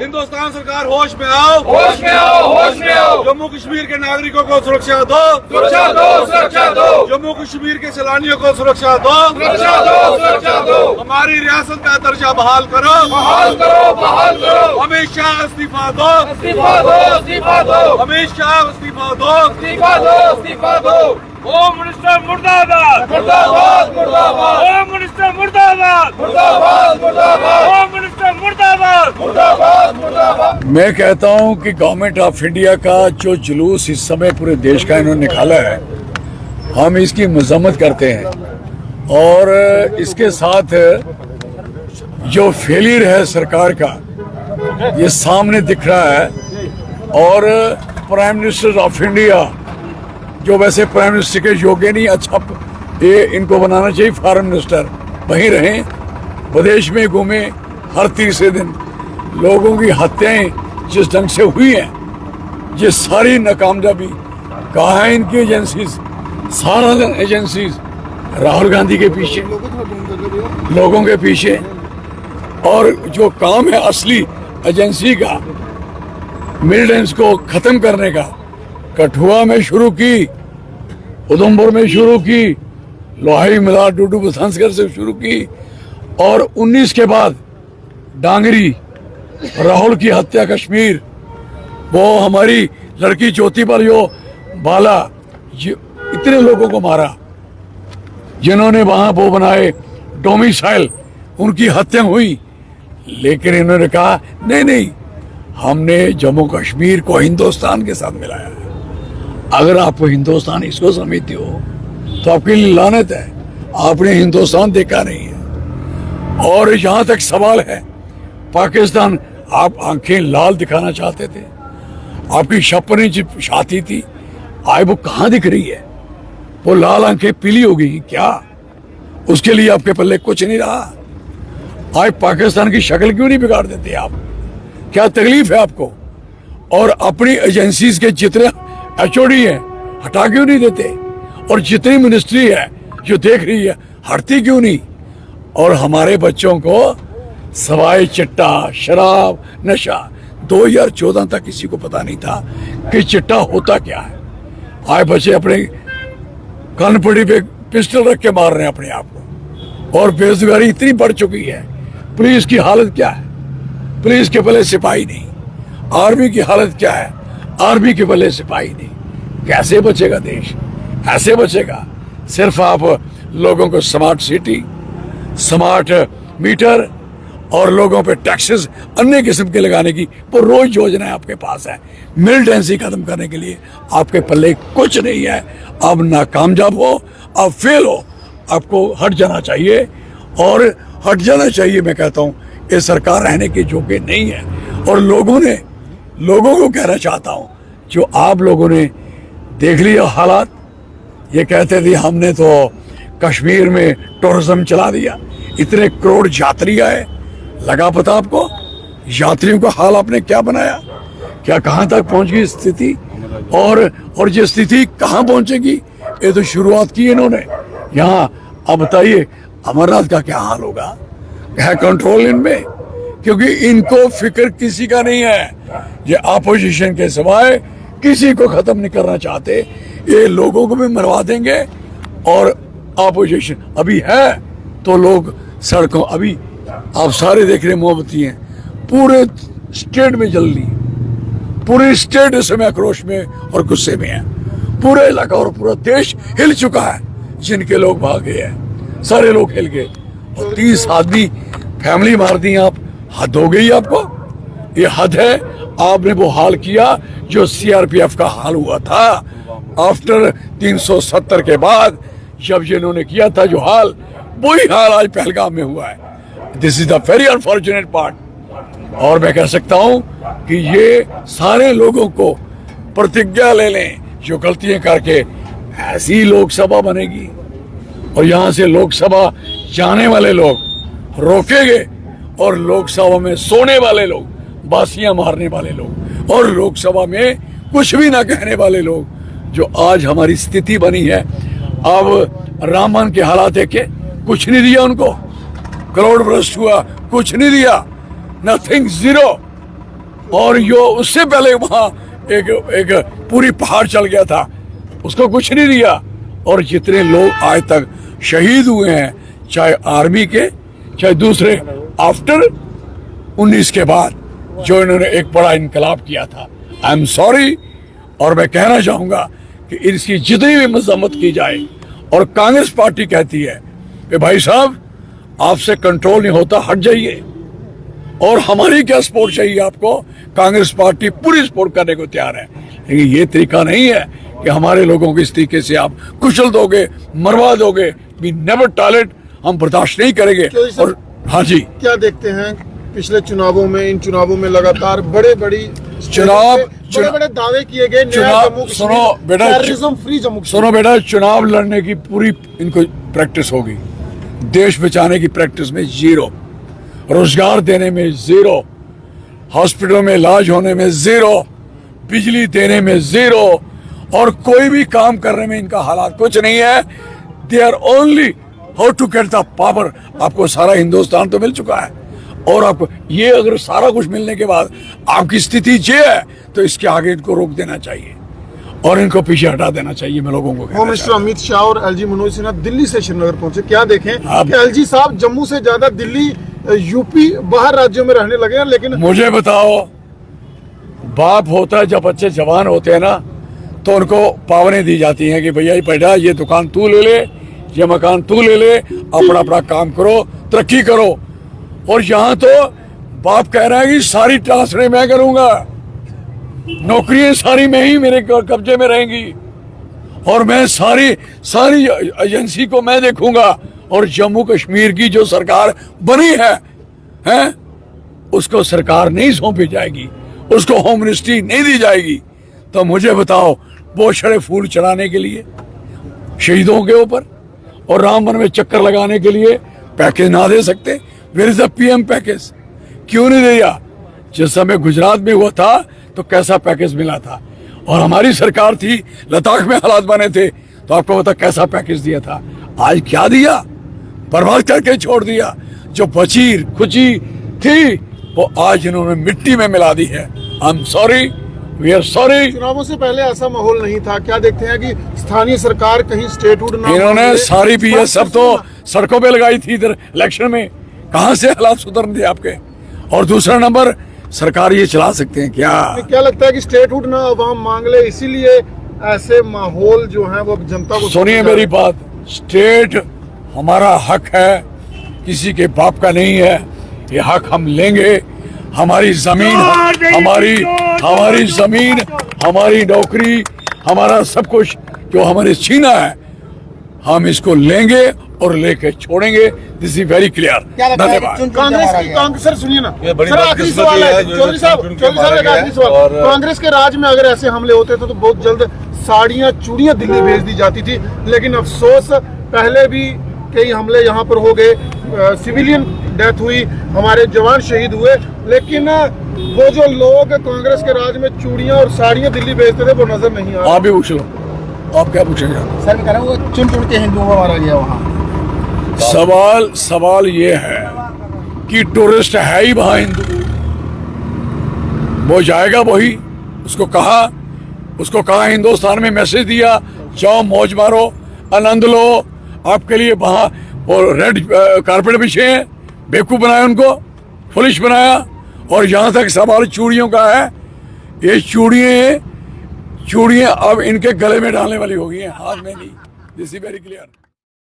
हिंदुस्तान सरकार होश में आओ, होश में आओ, होश में आओ। जम्मू कश्मीर के नागरिकों को सुरक्षा दो, सुरक्षा दो, सुरक्षा दो। जम्मू कश्मीर के सैलानियों को सुरक्षा दो, सुरक्षा दो, सुरक्षा दो। हमारी रियासत का दर्जा बहाल करो, बहाल करो, बहाल करो। अमित शाह इस्तीफा दो, इस्तीफा दो, इस्तीफा दो। अमित शाह इस्तीफा दो, इस्तीफा दो, इस्तीफा दो। होम मिनिस्टर मुर्दाबाद, मुर्दाबाद, मुर्दाबाद। होम मिनिस्टर मुर्दाबाद, मुर्दाबाद, मुर्दाबाद। होम मिनिस्टर मुर्दाबाद। मुर्दाबाद, मुर्दाबाद। मैं कहता हूं कि गवर्नमेंट ऑफ इंडिया का जो जुलूस इस समय पूरे देश का इन्होंने निकाला है, हम इसकी मजम्मत करते हैं। और इसके साथ जो फेलियर है सरकार का ये सामने दिख रहा है। और प्राइम मिनिस्टर ऑफ इंडिया जो वैसे प्राइम मिनिस्टर के योग्य नहीं, अच्छा ये इनको बनाना चाहिए फॉरेन मिनिस्टर, वहीं रहें, विदेश में घूमे, हर तीसरे दिन लोगों की हत्याएं जिस ढंग से हुई हैं, ये सारी नाकामयाबी कहाँ है इनकी एजेंसीज, सारा दिन एजेंसीज राहुल गांधी के पीछे, लोगों के पीछे। और जो काम है असली एजेंसी का, मिलिटेंट्स को खत्म करने का, कठुआ में शुरू की, उधमपुर में शुरू की, लोहाई मिलार डूडू बसंसगढ़ से शुरू की, और 19 के बाद डांगरी, राहुल की हत्या कश्मीर, वो हमारी लड़की ज्योति बालियो बाला, इतने लोगों को मारा जिन्होंने वहां वो बनाए डोमिसाइल, उनकी हत्या हुई। लेकिन इन्होंने कहा नहीं नहीं, हमने जम्मू कश्मीर को हिंदुस्तान के साथ मिलाया है। अगर आप हिंदुस्तान इसको समझते हो तो आपके लिए लानत है, आपने हिंदुस्तान देखा नहीं है। और जहां तक सवाल है पाकिस्तान, आप आंखें लाल दिखाना चाहते थे, आपकी छप्पनी छाती थी, आज वो कहां दिख रही है? वो लाल आंखें पीली हो गई क्या? उसके लिए आपके पल्ले कुछ नहीं रहा। आज पाकिस्तान की शक्ल क्यों नहीं बिगाड़ देते आप? क्या तकलीफ है आपको? और अपनी एजेंसीज के जितने एचओडी है हटा क्यों नहीं देते? और जितनी मिनिस्ट्री है जो देख रही है हटती क्यों नहीं? और हमारे बच्चों को सवाए चिट्टा, शराब, नशा 2014 तक किसी को पता नहीं था कि चिट्टा होता क्या है। आज बच्चे अपने कानपट्टी पे पिस्टल रख के मार रहे हैं अपने आप को। और बेरोजगारी इतनी बढ़ चुकी है, पुलिस की हालत क्या है? पुलिस के भले सिपाही नहीं। आर्मी की हालत क्या है? आर्मी के भले सिपाही नहीं। कैसे बचेगा देश? ऐसे बचेगा सिर्फ आप लोगों को स्मार्ट सिटी, स्मार्ट मीटर और लोगों पे टैक्सेस अन्य किस्म के लगाने की वो रोज योजना आपके पास है। मिलिटेंसी खत्म करने के लिए आपके पल्ले कुछ नहीं है। आप नाकामयाब हो, आप फेल हो, आपको हट जाना चाहिए। और हट जाना चाहिए, मैं कहता हूँ ये सरकार रहने के योग्य नहीं है। और लोगों को कहना चाहता हूँ, जो आप लोगों ने देख लिया हालात, ये कहते थे हमने तो कश्मीर में टूरिज्म चला दिया, इतने करोड़ यात्री आए, लगा पता आपको यात्रियों का हाल आपने क्या बनाया? क्या कहाँ तक पहुँच गई स्थिति? और ये स्थिति कहाँ पहुँचेगी? ये तो शुरुआत की इन्होंने यहाँ। अब बताइए अमरनाथ का क्या हाल होगा? है कंट्रोल इनमें? क्योंकि इनको फिक्र किसी का नहीं है। ये अपोजिशन के सिवाय किसी को खत्म नहीं करना चाहते। ये लोगों को भी मरवा देंगे। और अपोजिशन अभी है तो लोग सड़कों, अभी आप सारे देख रहे मोमबत्ती हैं, पूरे स्टेट में जल रही, पूरी स्टेट इस समय आक्रोश में और गुस्से में है। पूरा इलाका और पूरा देश हिल चुका है। जिनके लोग भाग गए हैं, सारे लोग हिल गए। और 30 आदमी फैमिली मार दी आप, हद हो गई आपको? ये हद है। आपने वो हाल किया जो सीआरपीएफ का हाल हुआ था आफ्टर 370 के बाद, जब जिन्होंने किया था जो हाल, वही हाल आज पहलगाम में हुआ है। This is the very unfortunate part. और मैं कह सकता हूं कि ये सारे लोगों को प्रतिज्ञा ले लें, जो गलतियां करके ऐसी लोकसभा बनेगी और यहां से लोकसभा जाने वाले लोग रोकेंगे, और लोकसभा में सोने वाले लोग, बासियां मारने वाले लोग, और लोकसभा में कुछ भी ना कहने वाले लोग, जो आज हमारी स्थिति बनी है। अब रामन के हालात देखे, कुछ नहीं दिया उनको, करोड़ भ्रष्ट हुआ, कुछ नहीं दिया, नथिंग, जीरो। और यो उससे पहले वहां एक पूरी पहाड़ चल गया था, उसको कुछ नहीं दिया। और जितने लोग आज तक शहीद हुए हैं, चाहे आर्मी के चाहे दूसरे, आफ्टर 19 के बाद जो इन्होंने एक बड़ा इनकलाब किया था, आई एम सॉरी। और मैं कहना चाहूंगा कि इसकी जितनी भी मजम्मत की जाए, और कांग्रेस पार्टी कहती है कि भाई साहब आपसे कंट्रोल नहीं होता, हट जाइए, और हमारी क्या सपोर्ट चाहिए आपको, कांग्रेस पार्टी पूरी सपोर्ट करने को तैयार है। लेकिन ये तरीका नहीं है कि हमारे लोगों को इस तरीके से आप कुचल दोगे, मरवा दोगे। वी नेवर टॉलरेट, हम बर्दाश्त नहीं करेंगे। और हाँ जी, क्या देखते हैं पिछले चुनावों में, इन चुनावों में लगातार बड़े बड़े दावे किए गए, चुनाव सुनो बेटा, टेररिज्म फ्री जम्मू, सुनो बेटा, चुनाव लड़ने की पूरी इनको प्रैक्टिस होगी, देश बचाने की प्रैक्टिस में जीरो, रोजगार देने में जीरो, हॉस्पिटलों में इलाज होने में जीरो, बिजली देने में जीरो, और कोई भी काम करने में इनका हालात कुछ नहीं है। They are only how to get the power. आपको सारा हिंदुस्तान तो मिल चुका है, और आपको ये अगर सारा कुछ मिलने के बाद आपकी स्थिति ये है, तो इसके आगे इनको रोक देना चाहिए और इनको पीछे हटा देना चाहिए। मैं लोगों को होम मिनिस्टर अमित शाह और एलजी मनोज सिन्हा दिल्ली से श्रीनगर पहुंचे। क्या देखें कि एलजी साहब जम्मू से ज्यादा दिल्ली, यूपी, बाहर राज्यों में रहने लगे हैं। लेकिन मुझे बताओ, बाप होता है जब बच्चे जवान होते हैं ना, तो उनको पावरें दी जाती हैं कि भैया बेटा ये दुकान तू ले ले, ये मकान तू ले ले, अपना अपना काम करो, तरक्की करो। और यहाँ तो बाप कह रहा है कि सारी ट्रांसफर मैं करूंगा, नौकरियां सारी में ही मेरे कब्जे में रहेंगी, और मैं सारी एजेंसी को मैं देखूंगा। और जम्मू कश्मीर की जो सरकार बनी है उसको सरकार नहीं सौंपी जाएगी, उसको होम मिनिस्ट्री नहीं दी जाएगी। तो मुझे बताओ, वो छड़े फूल चढ़ाने के लिए शहीदों के ऊपर और राम वन में चक्कर लगाने के लिए पैकेज ना दे सकते? Where is the PM package? क्यों नहीं दिया? जिस समय गुजरात में हुआ था तो कैसा पैकेज मिला था, और हमारी सरकार थी, लद्दाख में हालात बने थे, तो आपको पता कैसा पैकेज दिया था। आज क्या दिया? बर्बाद करके छोड़ दिया। जो बची खुची थी वो आज इन्होंने मिट्टी में मिला दी है। I am sorry, we are sorry. चुनावों से पहले ऐसा माहौल नहीं था। क्या देखते हैं कि स्थानीय सरकार कहीं स्टेटहुड ना, इन्होंने सारी पीएस सब तो सड़कों पे लगाई थी इधर इलेक्शन में, कहां से हालात सुधरने थे आपके? और दूसरा नंबर, सरकार ये चला सकते हैं क्या? क्या लगता है कि स्टेटहुड ना अवाम मांग ले, इसीलिए ऐसे माहौल जो है वो जनता को? सुनिए मेरी बात, स्टेट हमारा हक है, किसी के बाप का नहीं है। ये हक हम लेंगे। हमारी जमीन, हमारी जमीन, हमारी नौकरी, हमारा सब कुछ जो हमारे छीना है, हम इसको लेंगे और लेके छोड़ेंगे। This is very clear. धन्यवाद। कांग्रेस सर सुनिए ना, सर आखिरी सवाल है चौधरी साहब, एक आखिरी सवाल। कांग्रेस के राज में अगर ऐसे हमले होते थे तो बहुत जल्द साड़ियां चूड़ियां दिल्ली भेज दी जाती थी। लेकिन अफसोस, पहले भी कई हमले यहाँ पर हो गए, सिविलियन डेथ हुई, हमारे जवान शहीद हुए, लेकिन वो जो लोग कांग्रेस के राज में चूड़ियां और साड़ियां दिल्ली भेजते थे वो नजर नहीं आ रहा। आप भी पूछ लो, आप क्या पूछेंगे? सर मैं कह रहा हूँ वो चुन चुन के हिंदुओं को मारा गया वहाँ। सवाल ये है कि टूरिस्ट है ही वहां हिंदू, वो जाएगा वही, उसको कहा हिंदुस्तान में मैसेज दिया, जाओ मौज मारो, आनंद लो। आपके लिए वहां और रेड कारपेट बिछे हैं, बेवकूफ बनाया उनको, पुलिस बनाया। और जहां तक सवाल चूड़ियों का है, ये चूड़ियां अब इनके गले में डालने वाली हो गई हैं, हाथ में नहीं। This is very clear.